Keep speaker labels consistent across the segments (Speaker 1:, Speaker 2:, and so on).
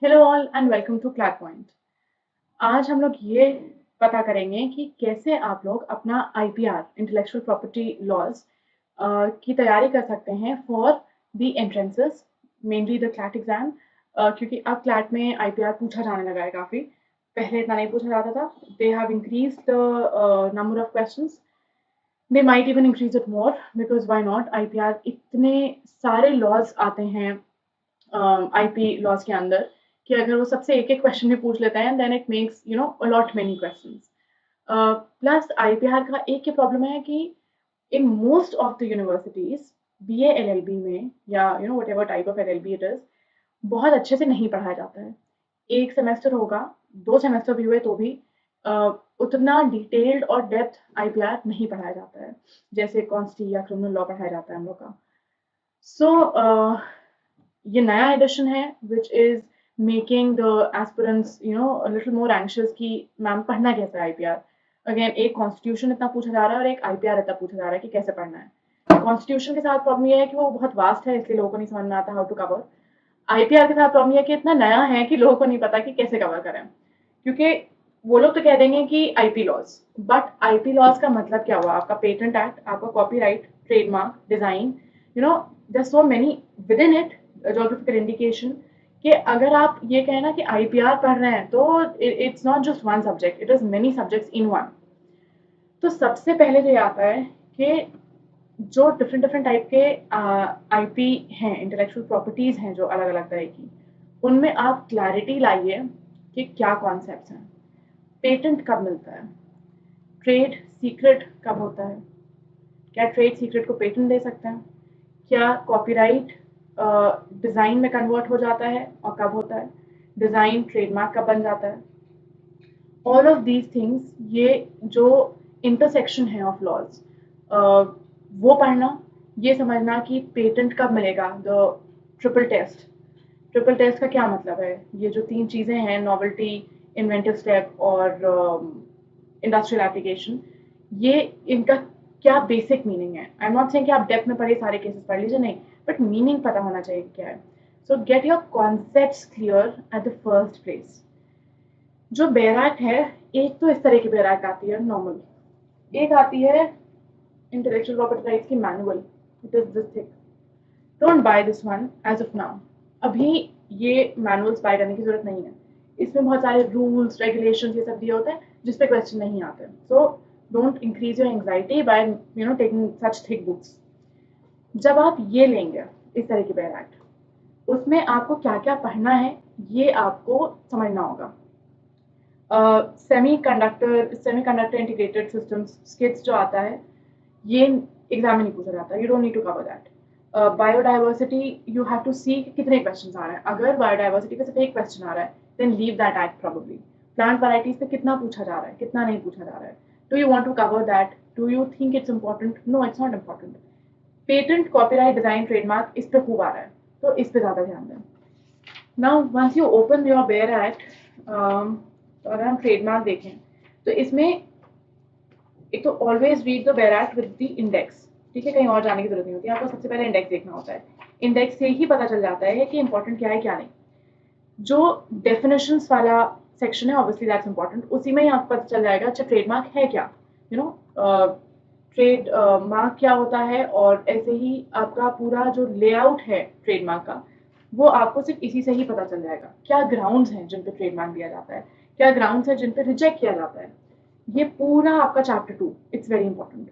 Speaker 1: Hello all and welcome to CLAT point. आज हम लोग ये पता करेंगे कि कैसे आप लोग अपना आईपीआर इंटेलेक्चुअल प्रॉपर्टी लॉज की तैयारी कर सकते हैं for the entrances, mainly the CLAT exam. क्योंकि अब क्लैट में आईपीआर पूछा जाने लगा है काफ़ी। पहले इतना नहीं पूछा जाता था। They have increase the number of questions. They might even increase it more because why not. IPR इतने सारे लॉज आते हैं आईपी लॉज के अंदर कि अगर वो सबसे एक एक क्वेश्चन भी पूछ लेते हैं then it makes a lot many questions. Plus IPR का एक ही प्रॉब्लम है कि in most of the universities BA LLB में या whatever type of LLB it is बहुत अच्छे से नहीं पढ़ाया जाता है। एक सेमेस्टर होगा, 2 सेमेस्टर भी हुए तो भी उतना डिटेल्ड और डेप्थ आईपीआर नहीं पढ़ाया जाता है जैसे कॉन्स्टी या क्रिमिनल लॉ पढ़ाया जाता है हम लोग का। सो ये नया एडिशन है which is making the aspirants little more anxious कि मैम पढ़ना कैसा है आईपीआर। अगेन एक कॉन्स्टिट्यूशन इतना पूछा जा रहा है और एक आईपीआर इतना पूछा जा रहा है कि कैसे पढ़ना है। कॉन्स्टिट्यूशन के साथ प्रॉब्लम ये है कि वो बहुत वास्ट है इसलिए लोगों को नहीं समझ में आता हाउ टू कवर। आईपीआर के साथ प्रॉब्लम ये है कि इतना नया है कि लोगों को नहीं पता कि कैसे कवर करें। क्योंकि वो लोग तो कह देंगे कि IP laws, but IP laws का मतलब क्या हुआ? आपका पेटेंट एक्ट, आपका copyright, trademark, design, there so many within it, geographical indication, कि अगर आप ये कहें ना कि आईपीआर पढ़ रहे हैं तो it's not just one subject, it is many subjects in one. तो सबसे पहले तो ये आता है कि जो डिफरेंट डिफरेंट टाइप के आईपी हैं, इंटेलेक्चुअल प्रॉपर्टीज हैं जो अलग अलग तरह की, उनमें आप क्लैरिटी लाइए कि क्या कॉन्सेप्ट्स हैं। पेटेंट कब मिलता है? ट्रेड सीक्रेट कब होता है? क्या ट्रेड सीक्रेट को पेटेंट दे सकते हैं? क्या कॉपीराइट डिज़ाइन में कन्वर्ट हो जाता है और कब होता है? डिज़ाइन ट्रेडमार्क कब बन जाता है? ऑल ऑफ दीज थिंग्स, ये जो इंटरसेक्शन है ऑफ लॉज, वो पढ़ना, ये समझना कि पेटेंट कब मिलेगा, the triple test. Triple test का क्या मतलब है? ये जो 3 चीज़ें हैं, नॉवेल्टी, इन्वेंटिव स्टेप और इंडस्ट्रियल एप्लीकेशन, ये इनका क्या बेसिक मीनिंग है? आई एम नॉट सेइंग कि आप डेप्थ में पढ़े सारे केसेस पढ़ लीजिए, नहीं, बट मीनिंग पता होना चाहिए क्या है। सो get your concepts clear at the first place. जो बैराक है, एक तो इस तरह की बैराक आती है नॉर्मल, एक आती है इंटेलेक्चुअल प्रॉपर्टी राइट्स की manual. It is this thick. Don't buy this one as of now. अभी ये मैनुअल्स बाय करने की जरूरत नहीं है। इसमें बहुत सारे रूल्स रेगुलेशंस ये सब दिए होते हैं जिस पे क्वेश्चन नहीं आते। So don't increase your anxiety by taking such thick books. जब आप ये लेंगे इस तरह की बैराक्ट, उसमें आपको क्या क्या पढ़ना है ये आपको समझना होगा। सेमी कंडक्टर इंटीग्रेटेड सिस्टम्स स्किट्स जो आता है, ये एग्जाम में नहीं पूछा जाता। You don't need to cover that. Biodiversity, you have to see कितने क्वेश्चन आ रहे हैं। अगर बायोडाइवर्सिटी पे सिर्फ एक क्वेश्चन आ रहा है then leave that act probably. Plant varieties पे कितना पूछा जा रहा है, कितना नहीं पूछा जा रहा है, do you want to cover that? Do you think it's important? No, it's not important. Patent, copyright, design, trademark, इस पे खूब आ रहा है तो इस पे ज्यादा ध्यान दें। Now once you open your bare act, तो अगर हम ट्रेडमार्क देखें तो इसमें एक तो always read the bare act with the index. ठीक है, कहीं और जाने की जरूरत नहीं होती, आपको सबसे पहले इंडेक्स देखना होता है। इंडेक्स से ही पता चल जाता है कि इंपॉर्टेंट क्या है क्या नहीं। जो डेफिनेशंस वाला सेक्शन है ऑब्वियसली दैट्स इंपॉर्टेंट, उसी में ही आपको पता चल जाएगा अच्छा ट्रेडमार्क है क्या, यू नो ट्रेड मार्क क्या होता है। और ऐसे ही आपका पूरा जो लेआउट है ट्रेडमार्क का, वो आपको सिर्फ इसी से ही पता चल जाएगा। क्या ग्राउंड्स हैं जिन पे ट्रेडमार्क दिया जाता है, क्या ग्राउंड्स हैं जिन पे रिजेक्ट किया जाता है। ये पूरा आपका chapter 2, it's very important.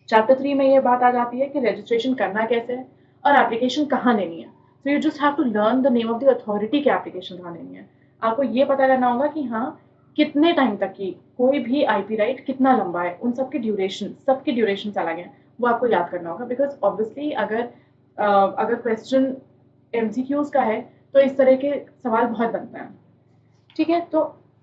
Speaker 1: Chapter 3 में ये बात आ जाती है कि रजिस्ट्रेशन करना कैसे है और एप्लीकेशन कहाँ लेनी है। So you just have to learn the name of the authority की एप्लीकेशन कहाँ लेनी है। आपको ये पता करना होगा कि हाँ, कितने टाइम तक की कोई भी आईपी राइट कितना लंबा है, उन सबकी ड्यूरेशन अलग है, वो आपको याद करना होगा। बिकॉज ऑब्वियसली अगर क्वेश्चन एमसीक्यूज का है तो इस तरह के सवाल बहुत बनते हैं। ठीक है, तो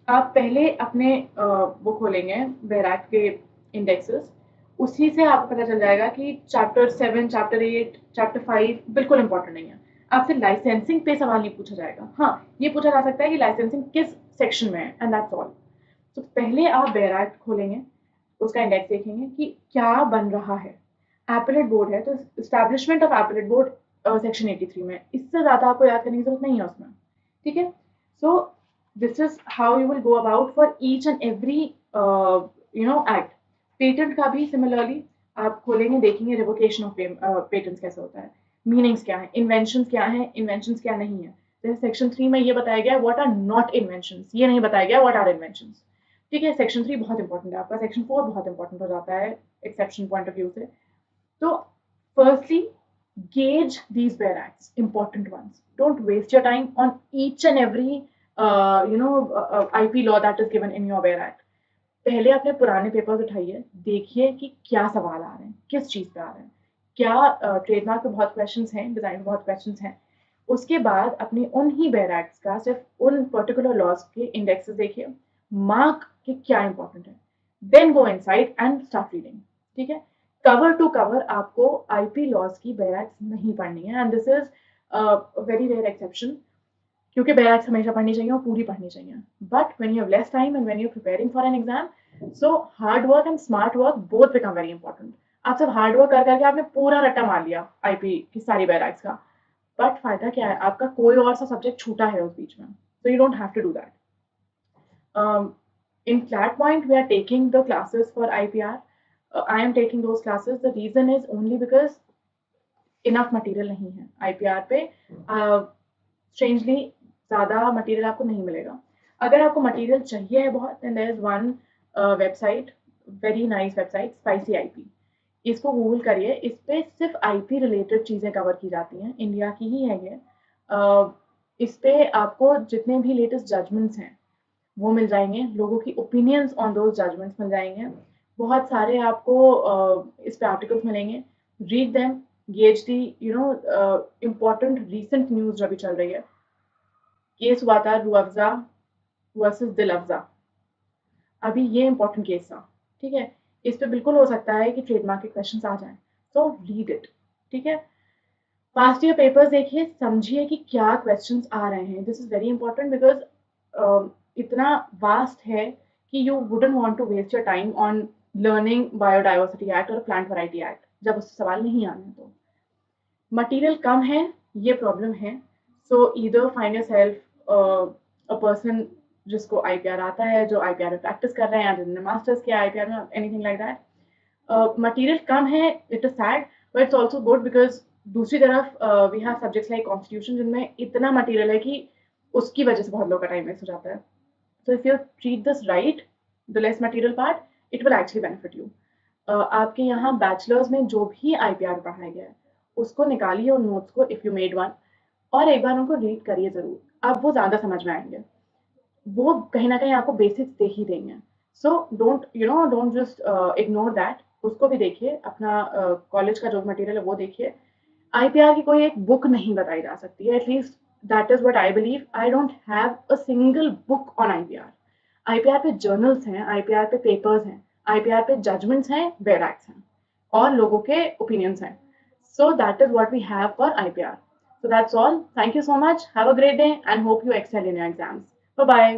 Speaker 1: आप पहले अपने वो खोलेंगे बैराक के इंडेक्सेस, उसी से आपको पता चल जाएगा कि चैप्टर 7, चैप्टर 8, चैप्टर 5 बिल्कुल इंपॉर्टेंट नहीं है। आपसे लाइसेंसिंग पे सवाल नहीं पूछा जाएगा। हाँ, ये पूछा जा सकता है कि लाइसेंसिंग किस सेक्शन में है एंड दैट्स ऑल। तो पहले आप बैराक खोलेंगे, उसका इंडेक्स देखेंगे कि क्या बन रहा है। एपेलेट बोर्ड है तो establishment of appellate board section 83 में, इससे ज़्यादा आपको याद करने की जरूरत नहीं है उसमें। ठीक है? So this is how you will go about for each and every act. Patent का भी सिमिलरली आप खोलेंगे, देखेंगे रिवोकेशन ऑफ पेटेंट्स कैसे होता है, मीनिंग्स क्या है, इन्वेंशन क्या है, इन्वेंशन क्या नहीं है। जैसे सेक्शन 3 में ये बताया गया व्हाट आर नॉट इन्वेंशन, ये नहीं बताया गया व्हाट आर इन्वेंशन। ठीक है, सेक्शन 3 बहुत इंपॉर्टेंट है आपका, सेक्शन 4 बहुत इंपॉर्टेंट हो जाता है एक्सेप्शन पॉइंट ऑफ व्यू से। तो firstly, gauge these bare acts, important ones. Don't waste your time on each and every, IP law that is given in your bare act. पहले अपने पुराने पेपर्स उठाइए, देखिए कि क्या सवाल आ रहे हैं, किस चीज़ पे आ रहे हैं। क्या ट्रेडमार्क पे बहुत क्वेश्चंस हैं, डिज़ाइन पे बहुत क्वेश्चंस हैं। उसके बाद अपने उन ही बेयर एक्ट्स का सिर्फ उन पर्टिकुलर लॉज के इंडेक्सेस देखिए, मार्क के क्या इंपॉर्टेंट है, then go inside and start reading. ठीक है, कवर टू कवर आपको आईपी लॉज की बेयर एक्ट्स नहीं पढ़नी है, and this is very rare exception, क्योंकि बेयर एक्ट्स हमेशा पढ़नी चाहिए और पूरी पढ़नी चाहिए। But when you have less time and when you are preparing for an exam, so hard work and smart work both become very important. आप सब हार्ड वर्क कर करके आपने पूरा रट्टा मार लिया आईपी की सारी बेयर एक्ट्स का, बट फायदा क्या है, आपका कोई और सा सब्जेक्ट छूटा है उस बीच में, so you don't have to do that. In Flat Point, we are taking the classes for IPR. I am taking those classes. The reason is only because enough material नहीं है IPR पे। Strangely ज़्यादा material आपको नहीं मिलेगा। अगर आपको material चाहिए है बहुत, then there is one website, very nice website, Spicy IP. इसको गूगल करिए, इस पे सिर्फ आईपी रिलेटेड चीज़ें कवर की जाती हैं, इंडिया की ही है ये। इस पे आपको जितने भी लेटेस्ट जजमेंट्स हैं वो मिल जाएंगे, लोगों की ओपिनियंस ऑन दोज जजमेंट्स मिल जाएंगे, बहुत सारे आपको इस पे आर्टिकल्स मिलेंगे। रीड देम, गेज दी इम्पॉर्टेंट रिसेंट न्यूज़ जो अभी चल रही है। केस हुआ था रूह अफ़ज़ा वर्सेस दिल अफ़ज़ा, अभी ये इंपॉर्टेंट केस था। ठीक है, इस पे बिल्कुल हो सकता है कि ट्रेडमार्क के क्वेश्चंस आ जाएं, सो रीड इट। ठीक है, पास्ट ईयर पेपर्स देखिए, समझिए कि क्या क्वेश्चंस आ रहे हैं। This is very important because इतना वास्ट है कि you wouldn't want to waste your time on learning biodiversity act और प्लांट वैरायटी एक्ट जब उससे सवाल नहीं आने। तो मटेरियल कम है, ये प्रॉब्लम है। सो either find your self a person जिसको आईपीआर आता है, जो आईपीआर में प्रैक्टिस कर रहे हैं या जिन्होंने मास्टर्स किया आईपीआर में, एनीथिंग लाइक दैट। मटेरियल कम है, it is sad, but it's also good because दूसरी तरफ we have subjects like constitution जिनमें इतना मटेरियल है कि उसकी वजह से बहुत लोग का टाइम वेस्ट हो जाता है। So if you treat this right, the less material part, it will actually benefit you. आपके यहाँ बैचलर्स में जो भी आईपीआर पढ़ाया गया है उसको निकालिए उन नोट्स को, इफ यू मेड वन, और एक बार उनको रीड करिए जरूर, अब वो ज्यादा समझ में आएंगे। वो कहीं ना कहीं आपको बेसिक्स दे ही देंगे। So don't just ignore that, उसको भी देखिए, अपना कॉलेज का जो मटेरियल है वो देखिए। आईपीआर की कोई एक बुक नहीं बताई जा सकती है, at least that is what I believe. I don't have a single book on IPR. IPR पे जर्नल्स हैं, आईपीआर पे पेपर्स हैं, आईपीआर पे जजमेंट्स हैं, बेयर एक्ट्स हैं और लोगों के ओपिनियंस हैं। So that is what we have for IPR. So that's all. Thank you so much. Have a great day and hope you excel in your exams. Bye bye.